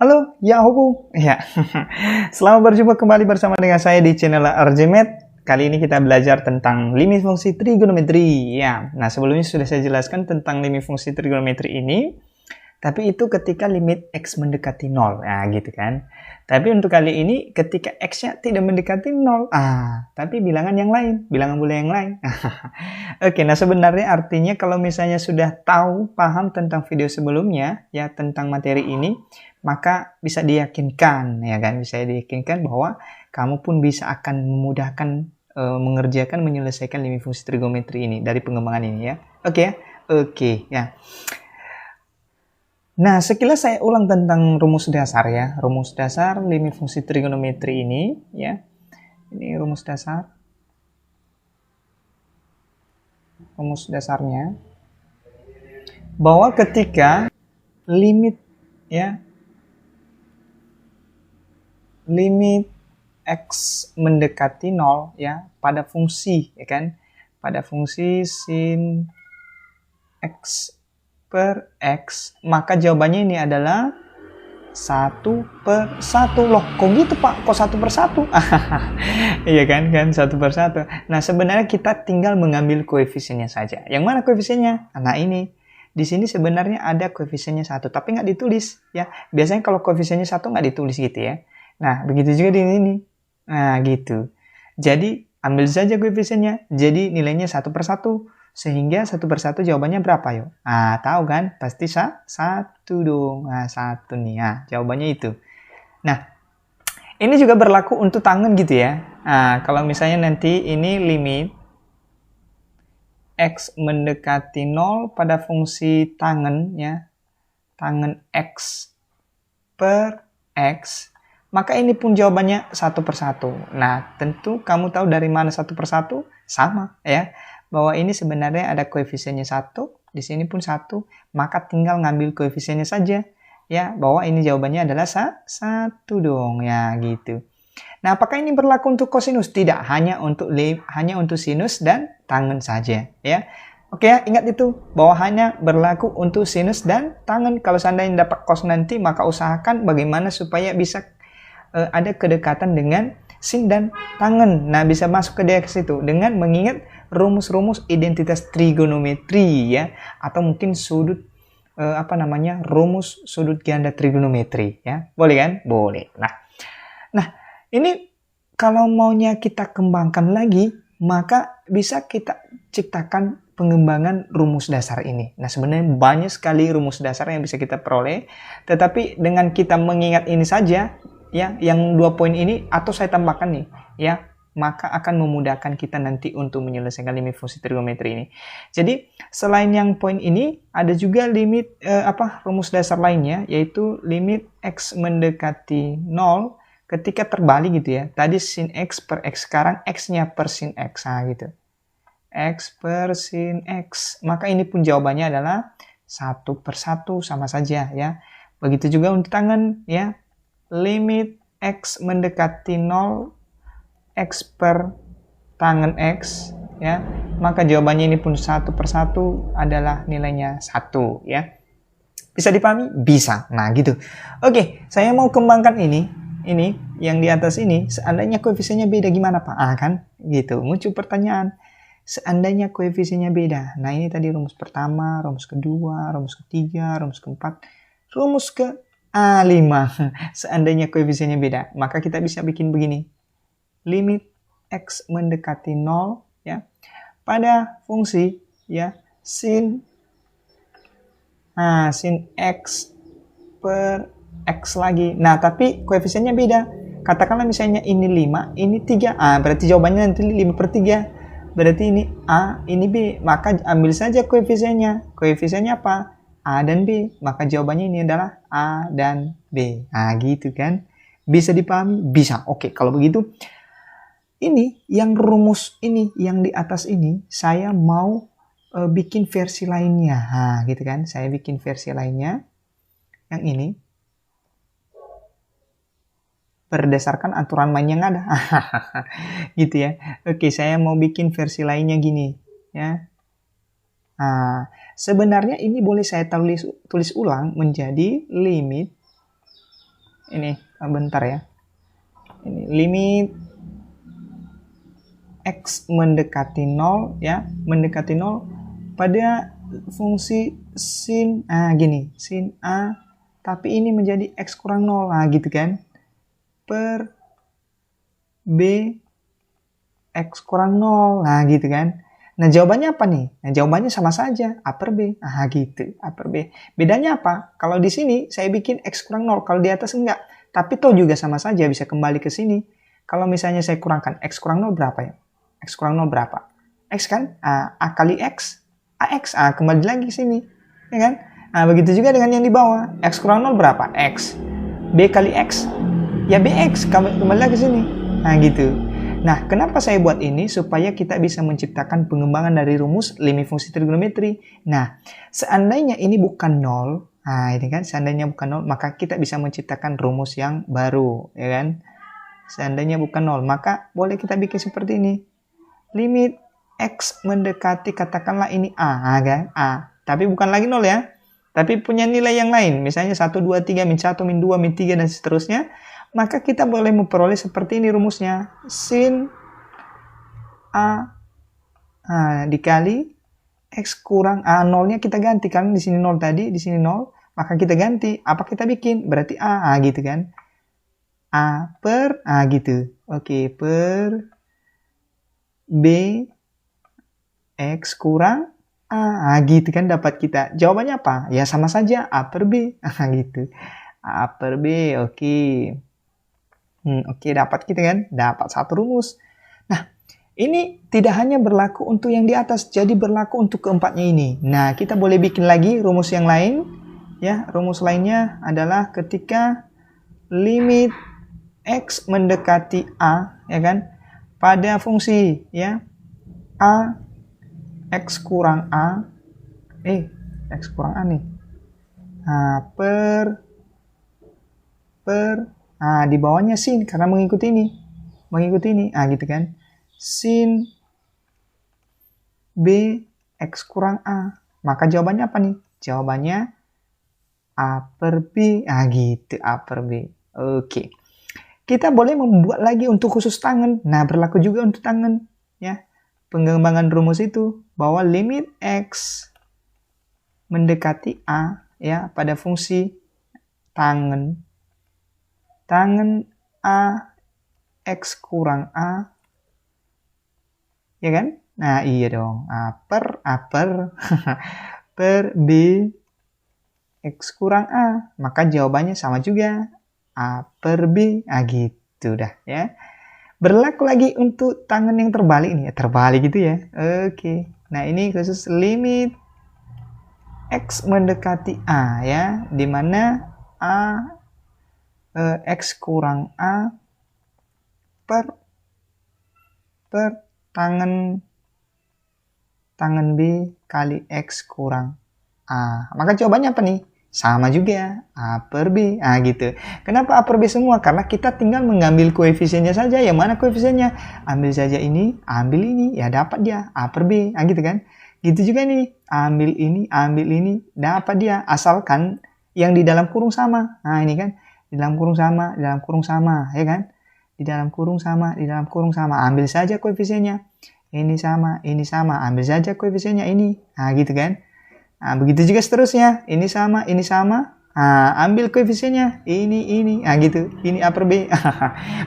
Halo, ya Hobu. Ya, selamat berjumpa kembali bersama dengan saya di channel Arjemet. Kali ini kita belajar tentang limit fungsi trigonometri. Ya, nah sebelumnya sudah saya jelaskan tentang limit fungsi trigonometri ini. Tapi itu ketika limit X mendekati 0. Nah, gitu kan. Tapi untuk kali ini ketika X-nya tidak mendekati 0. Tapi bilangan yang lain. Bilangan boolean yang lain. Oke, nah sebenarnya artinya kalau misalnya sudah tahu, paham tentang video sebelumnya, ya tentang materi ini, maka bisa diyakinkan, ya kan? Bisa diyakinkan bahwa kamu pun bisa akan memudahkan mengerjakan, menyelesaikan limit fungsi trigonometri ini dari pengembangan ini ya. Oke ya? Oke, ya. Nah, sekilas saya ulang tentang rumus dasar ya. Rumus dasar limit fungsi trigonometri ini ya. Ini rumus dasar. Rumus dasarnya bahwa ketika limit ya limit X mendekati 0 ya pada fungsi ya kan, pada fungsi sin X per X, maka jawabannya ini adalah 1/1. Loh, kok gitu Pak? Kok 1/1? Iya kan, 1/1. Nah, sebenarnya kita tinggal mengambil koefisiennya saja. Yang mana koefisiennya? Nah, ini. Di sini sebenarnya ada koefisiennya 1, tapi nggak ditulis ya. Biasanya kalau koefisiennya 1 nggak ditulis gitu ya. Nah, begitu juga di sini. Nah, gitu. Jadi, ambil saja koefisiennya. Jadi, nilainya 1/1. Sehingga 1/1 jawabannya berapa yuk? Tahu kan? Pasti 1 dong. 1 nih. Jawabannya itu. Nah, ini juga berlaku untuk tangen gitu ya. Kalau misalnya nanti ini limit X mendekati 0 pada fungsi tangen ya. Tangen X per X. Maka ini pun jawabannya 1/1. Nah, tentu kamu tahu dari mana 1/1? Sama ya. Bahwa ini sebenarnya ada koefisiennya 1, di sini pun 1, maka tinggal ngambil koefisiennya saja. Ya, bahwa ini jawabannya adalah 1 dong, ya gitu. Nah, apakah ini berlaku untuk kosinus? Tidak, hanya untuk sinus dan tangen saja, ya. Oke ya, ingat itu, bahwa hanya berlaku untuk sinus dan tangen. Kalau seandainya dapat cos nanti, maka usahakan bagaimana supaya bisa ada kedekatan dengan sin dan tangen. Nah, bisa masuk ke DX itu dengan mengingat rumus-rumus identitas trigonometri ya, atau mungkin sudut rumus sudut ganda trigonometri ya. Boleh kan? Boleh. Nah, ini kalau maunya kita kembangkan lagi, maka bisa kita ciptakan pengembangan rumus dasar ini. Nah, sebenarnya banyak sekali rumus dasar yang bisa kita peroleh, tetapi dengan kita mengingat ini saja ya, yang 2 poin ini, atau saya tambahkan nih ya, maka akan memudahkan kita nanti untuk menyelesaikan limit fungsi trigonometri ini. Jadi selain yang poin ini, ada juga limit rumus dasar lainnya, yaitu limit X mendekati 0 ketika terbalik gitu ya. Tadi sin X per X, sekarang X-nya per sin X, gitu. X per sin X, maka ini pun jawabannya adalah 1/1, sama saja ya. Begitu juga untuk tangen ya. Limit X mendekati 0 X per tangen X ya, maka jawabannya ini pun 1/1 adalah nilainya 1 ya. Bisa dipahami? Bisa. Nah, gitu. Oke, saya mau kembangkan ini yang di atas ini, seandainya koefisiennya beda gimana Pak? Kan gitu. Muncul pertanyaan. Seandainya koefisiennya beda. Nah, ini tadi rumus pertama, rumus kedua, rumus ketiga, rumus keempat, rumus ke 5. Seandainya koefisiennya beda, maka kita bisa bikin begini. Limit X mendekati 0 ya pada fungsi ya sin X per X lagi. Nah, tapi koefisiennya beda. Katakanlah misalnya ini 5, ini 3. Berarti jawabannya nanti 5/3. Berarti ini A, ini B. Maka ambil saja koefisiennya. Koefisiennya apa? A dan B. Maka jawabannya ini adalah A dan B. Gitu kan. Bisa dipahami? Bisa. Oke, kalau begitu ini yang rumus ini yang di atas ini saya mau bikin versi lainnya. Gitu kan. Saya bikin versi lainnya yang ini berdasarkan aturan main yang ada. Gitu ya. Oke, saya mau bikin versi lainnya gini ya. Sebenarnya ini boleh saya tulis ulang menjadi limit ini bentar ya. Ini limit X mendekati 0 ya, mendekati 0 pada fungsi sin gini, sin A tapi ini menjadi X kurang 0 gitu kan, per B X kurang 0 gitu kan. Nah jawabannya apa nih? Nah jawabannya sama saja, A per B gitu, A per B. Bedanya apa? Kalau di sini saya bikin X kurang 0, kalau di atas enggak, tapi toh juga sama saja bisa kembali ke sini. Kalau misalnya saya kurangkan X kurang 0 berapa ya? X kurang 0 berapa? X kan? A kali X, AX. Kembali lagi ke sini. Ya kan? Nah, begitu juga dengan yang di bawah. X kurang 0 berapa? X. B kali X, ya BX. Kembali lagi ke sini. Nah, gitu. Nah, kenapa saya buat ini? Supaya kita bisa menciptakan pengembangan dari rumus limit fungsi trigonometri. Nah, seandainya ini bukan 0, ini kan, seandainya bukan 0, maka kita bisa menciptakan rumus yang baru. Ya kan? Seandainya bukan 0, maka boleh kita bikin seperti ini. Limit X mendekati, katakanlah ini A, kan? A. Tapi bukan lagi 0 ya. Tapi punya nilai yang lain. Misalnya 1, 2, 3, min 1, min 2, min 3, dan seterusnya. Maka kita boleh memperoleh seperti ini rumusnya. Sin A dikali X kurang A. 0-nya kita ganti. Karena di sini 0 tadi, di sini 0. Maka kita ganti. Apa kita bikin? Berarti A, gitu kan. A per, gitu. Oke, per B X kurang A, gitu kan dapat kita. Jawabannya apa? Ya sama saja, A per B. Gitu. A per B, oke. Oke, dapat kita kan? Dapat satu rumus. Nah, ini tidak hanya berlaku untuk yang di atas, jadi berlaku untuk keempatnya ini. Nah, kita boleh bikin lagi rumus yang lain. Ya, rumus lainnya adalah ketika limit X mendekati A, ya kan? Pada fungsi ya A X kurang A X kurang A nih per di bawahnya sin karena mengikuti ini gitu kan, sin B X kurang A, maka jawabannya apa nih? Jawabannya A per B, gitu, A per B. Oke. Kita boleh membuat lagi untuk khusus tangen. Nah, berlaku juga untuk tangen. Ya, pengembangan rumus itu bahwa limit X mendekati A ya pada fungsi tangen A X kurang A, ya kan? Nah, iya dong. A per per B X kurang A. Maka jawabannya sama juga. A per B, gitu dah ya. Berlaku lagi untuk tangan yang terbalik nih, terbalik gitu ya. Oke. Nah, ini khusus limit X mendekati A ya, dimana X kurang A per tangan B kali X kurang A. Maka jawabannya apa nih? Sama juga, A per B. Gitu. Kenapa A per B semua? Karena kita tinggal mengambil koefisiennya saja. Yang mana koefisiennya? Ambil saja ini, ambil ini, ya dapat dia A per B. Gitu kan? Gitu juga nih. Ambil ini, dapat dia. Asalkan yang di dalam kurung sama. Nah, ini kan. Di dalam kurung sama, ya kan? Di dalam kurung sama. Ambil saja koefisiennya. Ini sama. Ambil saja koefisiennya ini. Nah, gitu kan? Nah, begitu juga seterusnya. Ini sama. Ambil koefisiennya. Ini. Gitu. Ini A per B.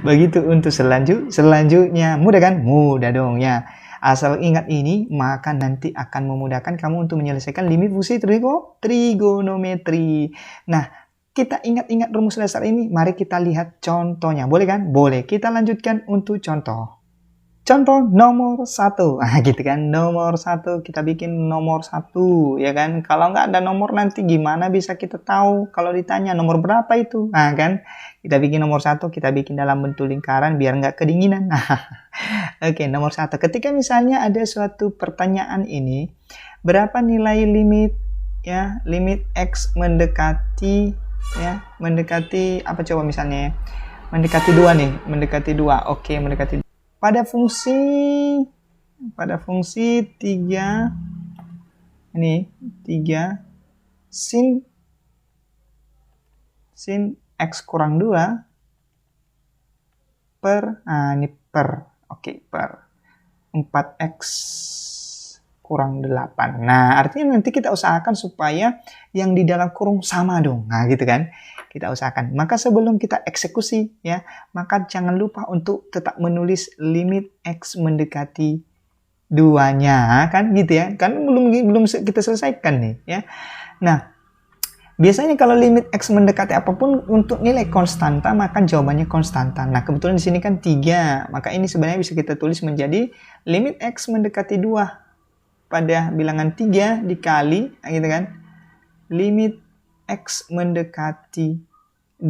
Begitu untuk selanjutnya. Mudah kan? Mudah dong ya. Asal ingat ini, maka nanti akan memudahkan kamu untuk menyelesaikan limit fungsi trigonometri. Nah, kita ingat-ingat rumus dasar ini. Mari kita lihat contohnya. Boleh kan? Boleh. Kita lanjutkan untuk contoh. Contoh nomor 1. Gitu kan. Nomor 1. Kita bikin nomor 1. Ya kan. Kalau nggak ada nomor nanti gimana bisa kita tahu kalau ditanya nomor berapa itu. Nah kan. Kita bikin nomor 1. Kita bikin dalam bentuk lingkaran biar nggak kedinginan. Oke, nomor 1. Ketika misalnya ada suatu pertanyaan ini. Berapa nilai limit ya, limit X mendekati ya, mendekati apa coba misalnya? Mendekati 2 nih. Mendekati 2. Oke, mendekati pada fungsi 3 sin X kurang 2 per, ini per, oke, per 4X kurang 8. Nah, artinya nanti kita usahakan supaya yang di dalam kurung sama dong. Nah, gitu kan. Kita usahakan. Maka sebelum kita eksekusi, ya, maka jangan lupa untuk tetap menulis limit X mendekati 2-nya, kan gitu ya. Kan belum kita selesaikan nih, ya. Nah, biasanya kalau limit X mendekati apapun untuk nilai konstanta, maka jawabannya konstanta. Nah, kebetulan di sini kan 3. Maka ini sebenarnya bisa kita tulis menjadi limit X mendekati 2 pada bilangan 3 dikali, gitu kan, limit X mendekati 2.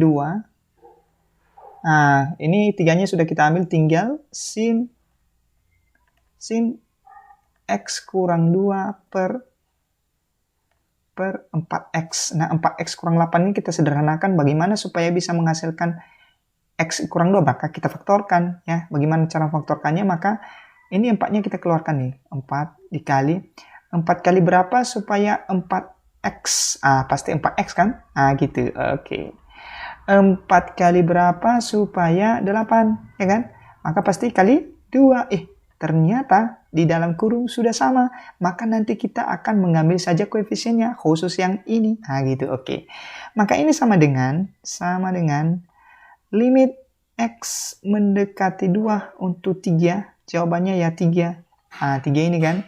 Nah, ini 3-nya sudah kita ambil, tinggal sin X kurang 2 per 4X. Nah, 4X kurang 8 ini kita sederhanakan bagaimana supaya bisa menghasilkan X kurang 2. Maka kita faktorkan, ya. Bagaimana cara faktorkannya? Maka ini 4-nya kita keluarkan nih. 4 dikali. 4 kali berapa supaya 4X? Pasti 4X kan? Gitu. Oke. 4 kali berapa supaya 8? Ya kan? Maka pasti kali 2. Ternyata di dalam kurung sudah sama. Maka nanti kita akan mengambil saja koefisiennya, khusus yang ini. Gitu, oke. Maka ini sama dengan limit X mendekati 2 untuk 3. Jawabannya ya 3. 3 ini kan.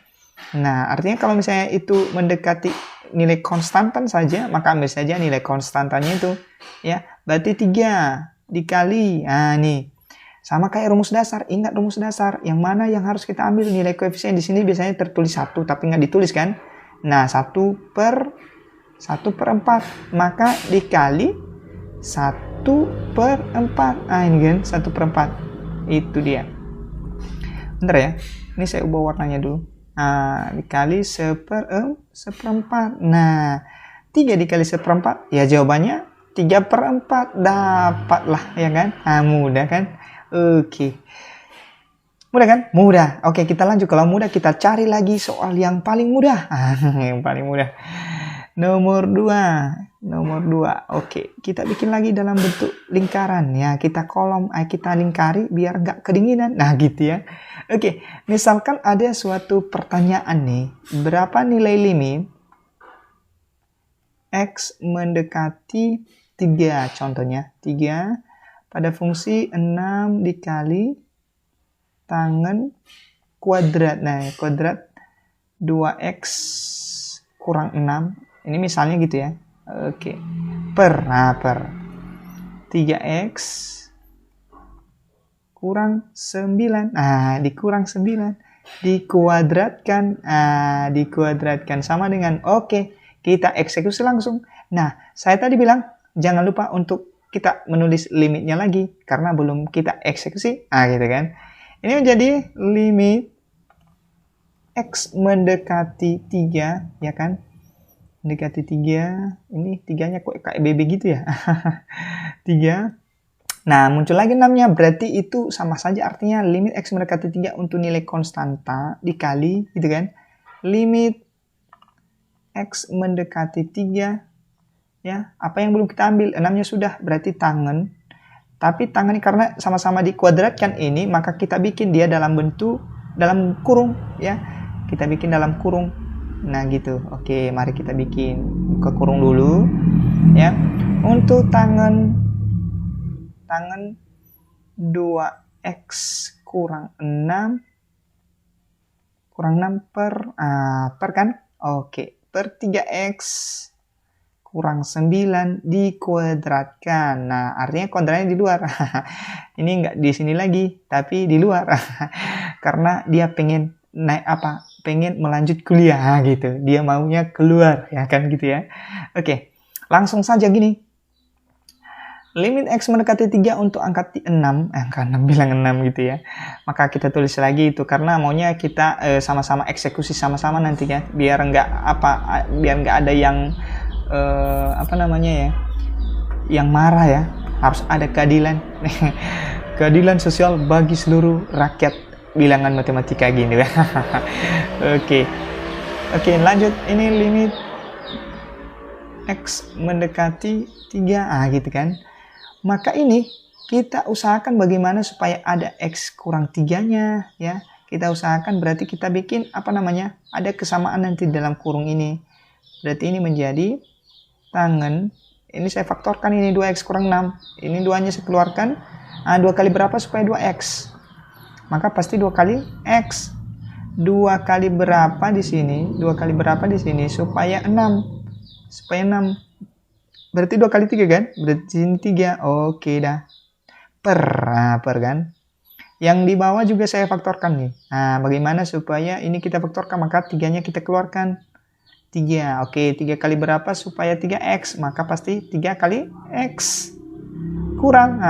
Nah, artinya kalau misalnya itu mendekati nilai konstantan saja, maka ambil saja nilai konstantannya itu. Ya, berarti 3 dikali. Nih. Sama kayak rumus dasar, ingat rumus dasar. Yang mana yang harus kita ambil nilai koefisien di sini biasanya tertulis 1, tapi nggak ditulis kan? Nah, 1 per 4. Maka dikali 1 per 4. Ini kan 1 per 4. Itu dia. Bentar ya. Ini saya ubah warnanya dulu. Dikali 1/4. Nah, 3 dikali 1/4. Ya jawabannya 3/4. Dapatlah, ya kan? Mudah kan? Oke. Mudah kan? Mudah. Oke, kita lanjut. Kalau mudah, kita cari lagi soal yang paling mudah. Yang paling mudah. Nomor 2. Oke, kita bikin lagi dalam bentuk lingkaran. Ya, kita lingkari biar nggak kedinginan. Nah, gitu ya. Oke, misalkan ada suatu pertanyaan nih. Berapa nilai limit X mendekati 3? Contohnya, 3 pada fungsi 6 dikali tangen kuadrat. Nah, kuadrat 2X kurang 6. Ini misalnya gitu ya. Oke. Per 3X kurang 9. Dikurang 9. Dikuadratkan. Dikuadratkan sama dengan, oke, kita eksekusi langsung. Nah, saya tadi bilang, jangan lupa untuk kita menulis limitnya lagi karena belum kita eksekusi. Gitu kan. Ini menjadi limit X mendekati 3, ya kan? Mendekati 3. Ini 3-nya kok kayak BB gitu ya. 3. Nah, muncul lagi 6-nya. Berarti itu sama saja artinya limit X mendekati 3 untuk nilai konstanta dikali, gitu kan? Limit X mendekati 3. Ya, apa yang belum kita ambil? 6-nya sudah, berarti tangen. Tapi tangen ini karena sama-sama dikuadratkan ini, maka kita bikin dia dalam kurung, ya. Kita bikin dalam kurung. Nah, gitu. Oke, mari kita bikin. Buka kurung dulu, ya. Untuk tangen 2X kurang 6 per kan? Oke, per 3X kurang 9 dikuadratkan. Nah, artinya kuadratnya di luar. Ini nggak di sini lagi, tapi di luar. Karena dia pengen pengen melanjut kuliah gitu. Dia maunya keluar, ya kan gitu ya. Oke, langsung saja gini. Limit X mendekati 3 untuk angka 6, bilang 6 gitu ya. Maka kita tulis lagi itu karena maunya kita sama-sama eksekusi sama-sama nanti ya, biar nggak ada yang yang marah ya. Harus ada keadilan. Keadilan sosial bagi seluruh rakyat bilangan matematika gini ya. Oke, lanjut. Ini limit X mendekati 3, gitu kan. Maka ini kita usahakan bagaimana supaya ada X kurang 3-nya ya. Kita usahakan berarti kita bikin apa namanya? Ada kesamaan nanti dalam kurung ini. Berarti ini menjadi tangen. Ini saya faktorkan ini 2X kurang 6. Ini 2-nya saya keluarkan. 2 kali berapa supaya 2X? Maka pasti 2 kali X. 2 kali berapa di sini? 2 kali berapa di sini supaya 6. Supaya 6. Berarti 2 kali 3 kan? Berarti ini 3. Oke dah. Per kan? Yang di bawah juga saya faktorkan nih. Nah, bagaimana supaya ini kita faktorkan? Maka 3-nya kita keluarkan. 3. Oke, 3 kali berapa supaya 3X? Maka pasti 3 kali X. Kurang.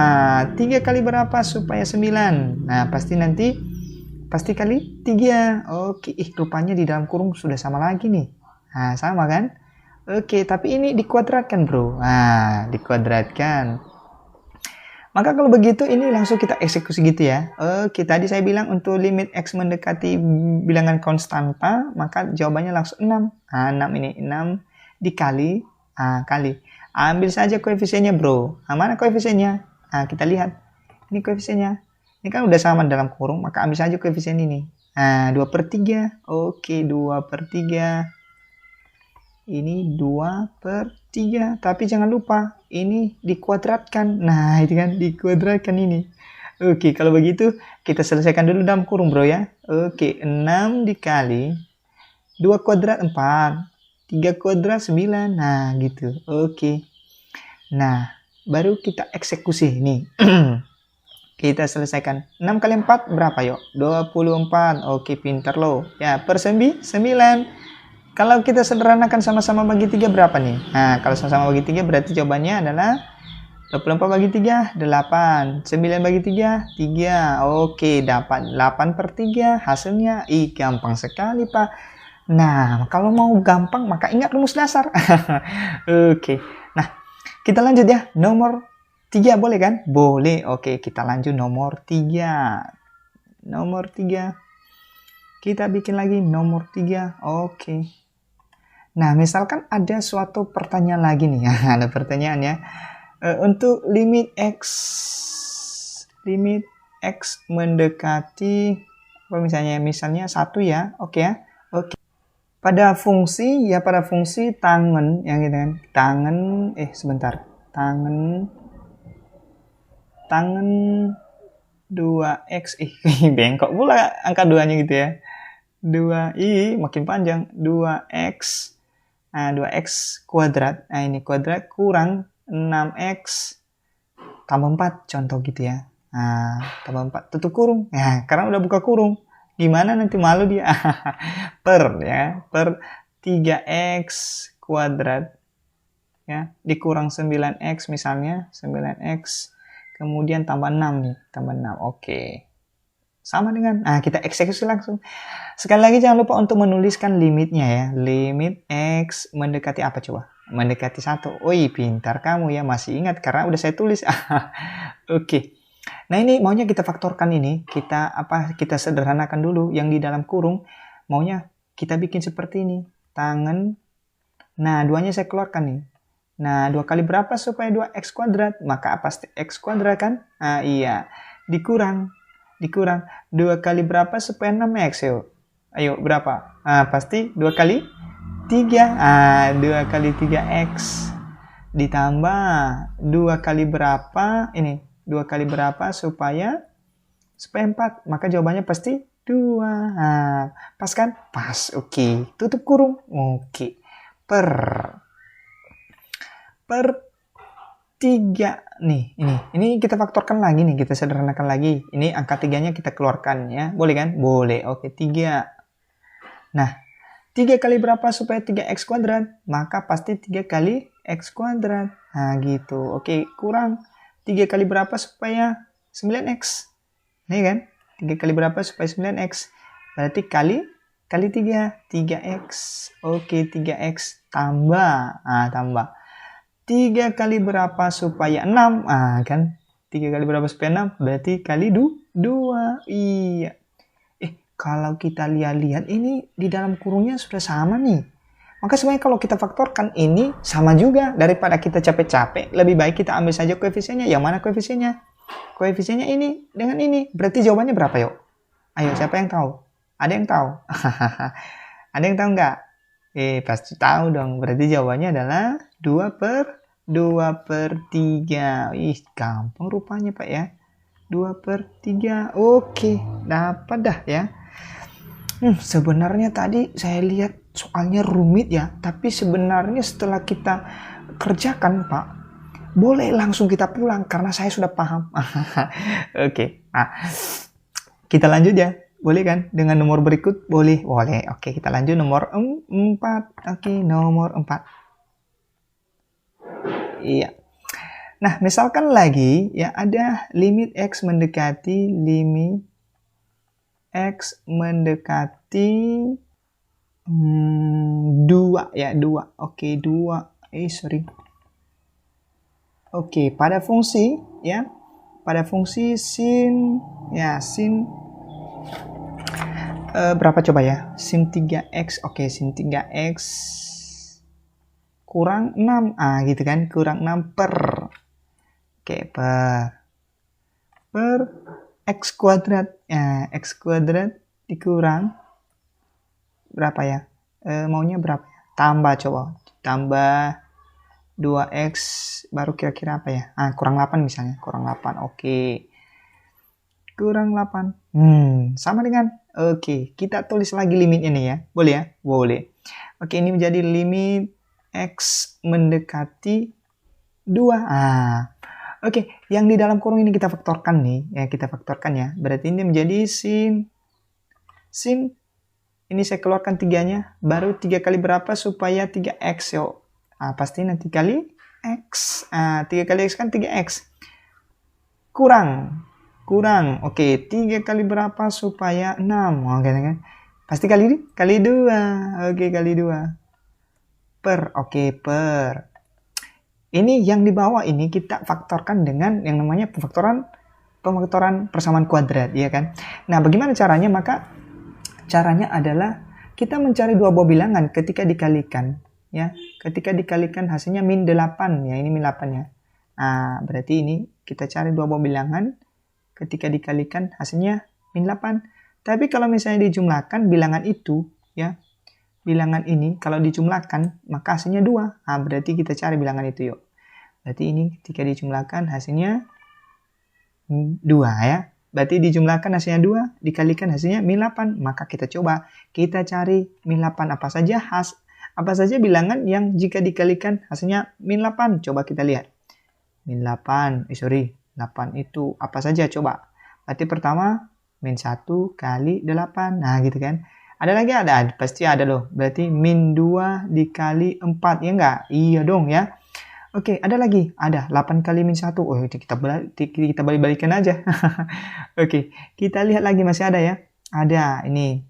3 kali berapa supaya 9? Nah, pasti kali 3. Oke, rupanya di dalam kurung sudah sama lagi nih. Nah, sama kan? Oke, tapi ini dikuadratkan, bro. Nah, dikuadratkan. Maka kalau begitu ini langsung kita eksekusi gitu ya. Oke, tadi saya bilang untuk limit X mendekati bilangan konstanta, maka jawabannya langsung 6. 6 ini, 6 dikali, kali. Ambil saja koefisiennya bro. Mana koefisiennya? Kita lihat. Ini koefisiennya. Ini kan udah sama dalam kurung, maka ambil saja koefisien ini. 2/3. Oke, 2/3. Ini 2/3. Tapi jangan lupa, ini dikuadratkan. Nah, itu kan dikuadratkan ini. Oke, kalau begitu kita selesaikan dulu dalam kurung bro ya. Oke, 6 dikali 2 kuadrat 4. 3 kuadrat 9. Nah, gitu. Oke. Nah, baru kita eksekusi ini. Kita selesaikan. 6 kali 4 berapa yuk? 24. Oke, pintar loh. Ya, per 9. Kalau kita sederhanakan sama-sama bagi 3 berapa nih? Nah, kalau sama-sama bagi 3 berarti jawabannya adalah 24 bagi 3, 8. 9 bagi 3, 3. Oke, dapat 8/3 hasilnya. Gampang sekali, Pak. Nah, kalau mau gampang, maka ingat rumus dasar. Oke. Nah, kita lanjut ya. Nomor 3 boleh kan? Boleh. Oke, kita lanjut nomor 3. Nomor 3. Kita bikin lagi nomor 3. Oke. Nah, misalkan ada suatu pertanyaan lagi nih. Ada pertanyaan ya. Untuk limit X mendekati apa misalnya 1 ya. Oke ya. Oke. Pada fungsi tangen yang gitu kan. Tangen 2X. Bengkok pula angka 2-nya gitu ya. 2 makin panjang. 2X. 2X kuadrat. Nah, ini kuadrat kurang 6X tambah 4. Contoh gitu ya. Tambah 4. Tutup kurung. Ya, karena udah buka kurung. Gimana nanti malu dia. Per 3X kuadrat. Ya, dikurang 9X misalnya. 9X. Kemudian tambah 6 nih. Tambah 6. Oke. Sama dengan, kita eksekusi langsung. Sekali lagi jangan lupa untuk menuliskan limitnya ya. Limit X mendekati apa coba? Mendekati 1. Pintar kamu ya, masih ingat karena udah saya tulis. Oke. Nah, ini maunya kita faktorkan ini. Kita sederhanakan dulu yang di dalam kurung. Maunya kita bikin seperti ini. Tangen. Nah, 2-nya saya keluarkan nih. Nah, 2 kali berapa supaya 2X kuadrat? Maka pasti X kuadrat kan? Iya. Dikurang 2 kali berapa supaya 6X yuk? Ayo berapa? Pasti 2 kali 3. 2 kali 3X ditambah 2 kali berapa? Ini 2 kali berapa supaya 4? Maka jawabannya pasti 2. Pas kan? Pas. Oke. Tutup kurung. Oke. Per 3 nih, ini kita faktorkan lagi nih, kita sederhanakan lagi. Ini angka 3-nya kita keluarkan ya. Boleh kan? Boleh. Oke, 3. Nah, 3 kali berapa supaya 3X kuadrat? Maka pasti 3 kali X kuadrat. Nah, gitu. Oke, kurang 3 kali berapa supaya 9X? Nih kan? 3 kali berapa supaya 9X? Berarti kali 3. 3X. Oke, 3X tambah. Tambah. 3 kali berapa supaya 6? Kan 3 kali berapa supaya 6? Berarti kali 2. Iya. Kalau kita lihat-lihat ini di dalam kurungnya sudah sama nih. Maka sebenarnya kalau kita faktorkan ini sama juga, daripada kita capek-capek, lebih baik kita ambil saja koefisiennya. Yang mana koefisiennya? Koefisiennya ini dengan ini. Berarti jawabannya berapa yuk? Ayo, siapa yang tahu? Ada yang tahu? Ada yang tahu nggak? Pasti tahu dong. Berarti jawabannya adalah 2/3. Ih, gampang rupanya Pak ya. 2/3. Oke, dapat dah ya. Sebenarnya tadi saya lihat soalnya rumit ya, tapi sebenarnya setelah kita kerjakan Pak, boleh langsung kita pulang karena saya sudah paham. Oke, kita lanjut ya, boleh kan? Dengan nomor berikut boleh. Oke, kita lanjut nomor 4. Oke, nomor 4. Iya. Nah, misalkan lagi ya ada limit x mendekati limit X mendekati 2 ya, 2. Oke, 2. Oke, pada fungsi ya. Pada fungsi sin ya, sin berapa coba ya? Sin 3x. Oke, sin 3x kurang 6. Gitu kan? Kurang 6 per. Oke, per x kuadrat. Ya, x kuadrat dikurang berapa ya? Maunya berapa ya? Tambah coba. Tambah 2x baru kira-kira apa ya? Kurang 8 misalnya. Kurang 8. Oke. Kurang 8. Sama dengan. Oke, kita tulis lagi limitnya nih ya. Boleh ya? Boleh. Oke, ini menjadi limit x mendekati 2. Oke, yang di dalam kurung ini kita faktorkan nih, ya kita faktorkan ya. Berarti ini menjadi sin ini saya keluarkan 3-nya, baru 3 kali berapa supaya 3x yuk. Pasti nanti kali x. 3 kali x kan 3x. Kurang. Oke, 3 kali berapa supaya 6. Oke kan? Pasti kali 2. Oke, kali 2. Per. Ini yang di bawah ini kita faktorkan dengan yang namanya pemfaktoran persamaan kuadrat, ya kan? Nah, bagaimana caranya? Maka caranya adalah kita mencari dua buah bilangan ketika dikalikan, ya. Ketika dikalikan hasilnya min 8, ya ini min 8 ya. Berarti ini kita cari dua buah bilangan ketika dikalikan hasilnya min 8. Tapi kalau misalnya dijumlahkan bilangan itu, ya. Bilangan ini kalau dijumlahkan maka hasilnya 2. Berarti kita cari bilangan itu yuk. Berarti ini ketika dijumlahkan hasilnya 2 ya. Berarti dijumlahkan hasilnya 2, dikalikan hasilnya min 8. Maka kita coba, kita cari min 8 apa saja bilangan yang jika dikalikan hasilnya min 8. Coba kita lihat. Min 8, 8 itu apa saja coba. Berarti pertama min 1 kali 8. Gitu kan. Ada lagi? Ada, pasti ada loh. Berarti min 2 dikali 4, ya enggak? Iya dong ya. Oke, ada lagi. Ada 8 kali min 1. Itu kita balik-balikan aja. Oke, kita lihat lagi masih ada ya. Ada ini.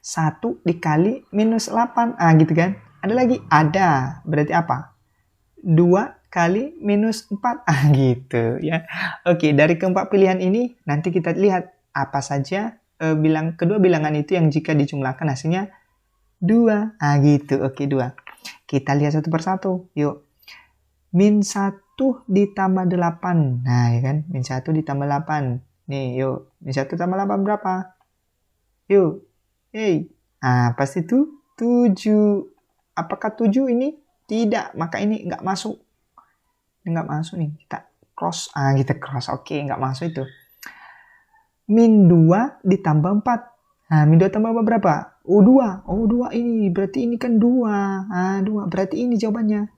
1 dikali minus 8. Gitu kan. Ada lagi? Ada. Berarti apa? 2 kali minus 4. Gitu ya. Oke, dari keempat pilihan ini nanti kita lihat apa saja kedua bilangan itu yang jika dijumlahkan hasilnya 2. Gitu. Oke, 2. Kita lihat satu persatu. Yuk. Min 1 ditambah 8. Ya kan? Min 1 ditambah 8. Nih, yuk. Min 1 tambah 8 berapa? Yuk. Pasti itu 7. Apakah 7 ini? Tidak. Maka ini nggak masuk. Ini nggak masuk nih. Kita cross. Kita cross. Oke, nggak masuk itu. Min 2 ditambah 4. Min 2 tambah berapa? 2. 2 ini. Berarti ini kan 2. 2. Berarti ini jawabannya.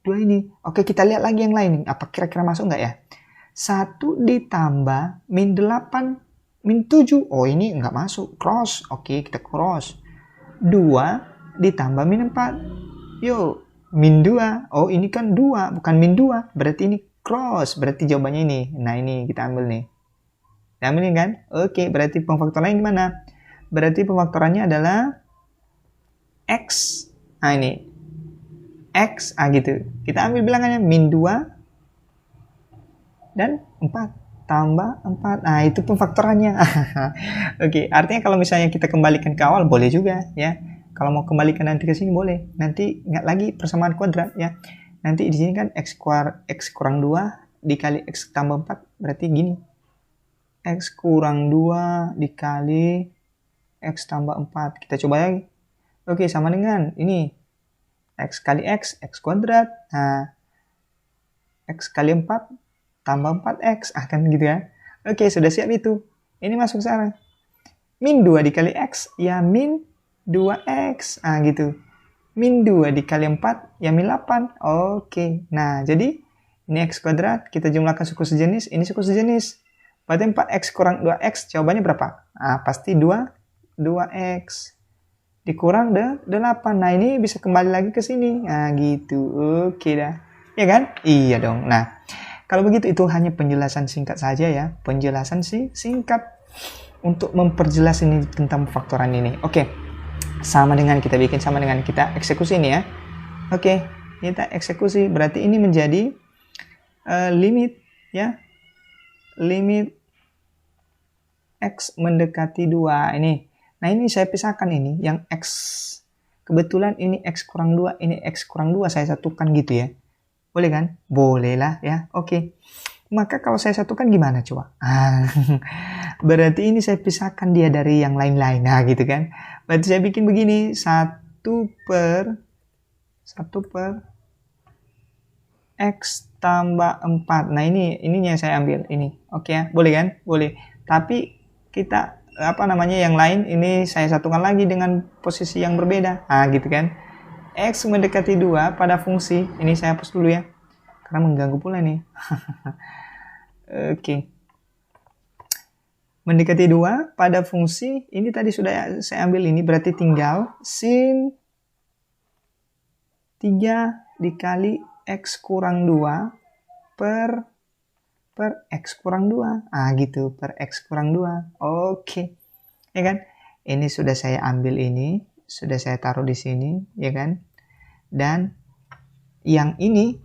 2 ini. Oke, kita lihat lagi yang lain. Apa kira-kira masuk nggak ya? 1 ditambah min 8. Min 7. Ini nggak masuk. Cross. Oke, kita cross. 2 ditambah min 4. Yuk. Min 2. Ini kan 2. Bukan min 2. Berarti ini cross. Berarti jawabannya ini. Nah, ini kita ambil nih. Ini kan? Oke, berarti pemfaktorannya gimana? Berarti pemfaktorannya adalah X. Ini. X, gitu. Kita ambil bilangannya min 2 dan 4. Tambah 4. Itu pemfaktorannya. Oke, artinya kalau misalnya kita kembalikan ke awal, boleh juga, ya. Kalau mau kembalikan nanti ke sini boleh. Nanti ingat lagi persamaan kuadrat ya. Nanti di sini kan x kurang 2 dikali x tambah 4 berarti gini. X kurang 2 dikali x tambah 4. Kita coba lagi. Oke, sama dengan ini. X kali x kuadrat. Nah, x kali 4 tambah 4x. Kan gitu ya. Oke, sudah siap itu. Ini masuk sana. Min 2 dikali x, ya min 2x. Gitu. Min 2 dikali 4, ya min 8. Oke. Nah, jadi ini x kuadrat. Kita jumlahkan suku sejenis. Ini suku sejenis. Berarti 4x kurang 2x. Jawabannya berapa? Pasti 2x. Dikurang 8. Nah, ini bisa kembali lagi ke sini. Nah, gitu. Oke dah. Ya kan? Iya dong. Nah, kalau begitu itu hanya penjelasan singkat saja ya. Penjelasan singkat untuk memperjelas ini tentang faktoran ini. Oke. Sama dengan kita bikin sama dengan kita eksekusi ini ya. Oke, kita eksekusi. Berarti ini menjadi limit ya. Limit x mendekati 2 ini. Nah, ini saya pisahkan ini yang x. Kebetulan ini x kurang 2, ini x kurang 2 saya satukan gitu ya. Boleh kan? Boleh lah ya. Oke. Maka kalau saya satukan gimana coba? Berarti ini saya pisahkan dia dari yang lain-lain. Nah, gitu kan. Berarti saya bikin begini. 1 per x tambah 4. Nah, ininya saya ambil. Ini. Oke ya. Boleh kan? Boleh. Tapi kita, yang lain, ini saya satukan lagi dengan posisi yang berbeda. Gitu kan. X mendekati 2 pada fungsi. Ini saya hapus dulu ya. Karena mengganggu pula nih. Oke. Mendekati 2 pada fungsi, ini tadi sudah saya ambil ini, berarti tinggal sin 3 dikali x kurang 2 per x kurang 2. Gitu, per x kurang 2. Oke. Ya kan? Ini sudah saya ambil ini, sudah saya taruh di sini, ya kan? Dan yang ini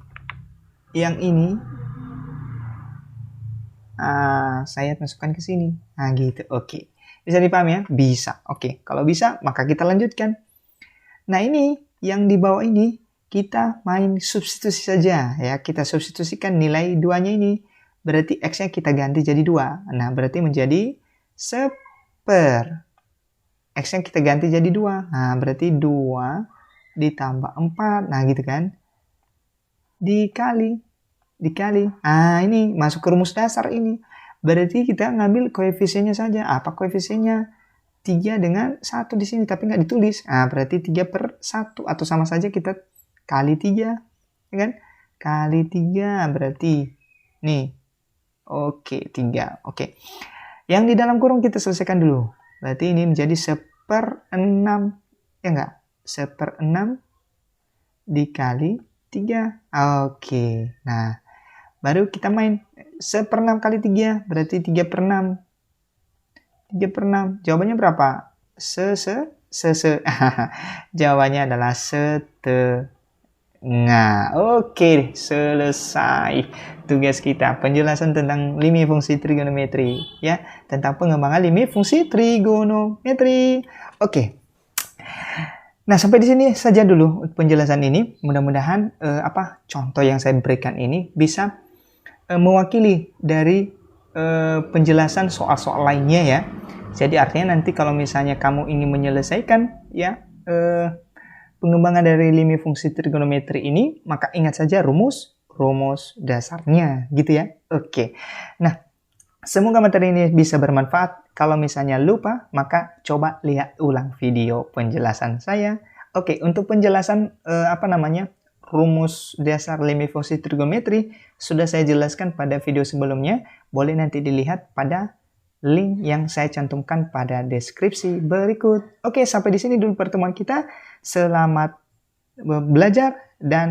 saya masukkan ke sini. Gitu. Oke. Bisa dipahami ya? Bisa. Oke. Kalau bisa, maka kita lanjutkan. Nah, ini yang di bawah ini kita main substitusi saja ya. Kita substitusikan nilai 2-nya ini. Berarti x-nya kita ganti jadi 2. Nah, berarti menjadi 1/. X-nya kita ganti jadi 2. Nah, berarti 2 ditambah 4. Nah, gitu kan? Dikali. Ini masuk ke rumus dasar ini. Berarti kita ngambil koefisiennya saja. Apa koefisiennya? 3 dengan 1 di sini, tapi nggak ditulis. Berarti 3/1. Atau sama saja kita kali 3. Ya kan? Kali 3 berarti nih. Oke, 3. Oke. Yang di dalam kurung kita selesaikan dulu. Berarti ini menjadi 1/6. Ya enggak? 1/6 dikali 3. Oke. Nah, baru kita main 1/6 kali 3. Berarti 3/6. 3/6. Jawabannya berapa? Jawabannya adalah setengah. Oke, selesai tugas kita. Penjelasan tentang limit fungsi trigonometri. Ya, tentang pengembangan limit fungsi trigonometri. Oke. Nah, sampai di sini saja dulu penjelasan ini. Mudah-mudahan contoh yang saya berikan ini bisa mewakili dari penjelasan soal-soal lainnya ya. Jadi artinya nanti kalau misalnya kamu ingin menyelesaikan ya pengembangan dari limit fungsi trigonometri ini, maka ingat saja rumus dasarnya gitu ya. Oke. Nah, semoga materi ini bisa bermanfaat. Kalau misalnya lupa, maka coba lihat ulang video penjelasan saya. Oke, untuk penjelasan rumus dasar limit fungsi trigonometri sudah saya jelaskan pada video sebelumnya. Boleh nanti dilihat pada link yang saya cantumkan pada deskripsi berikut. Oke, sampai di sini dulu pertemuan kita. Selamat belajar dan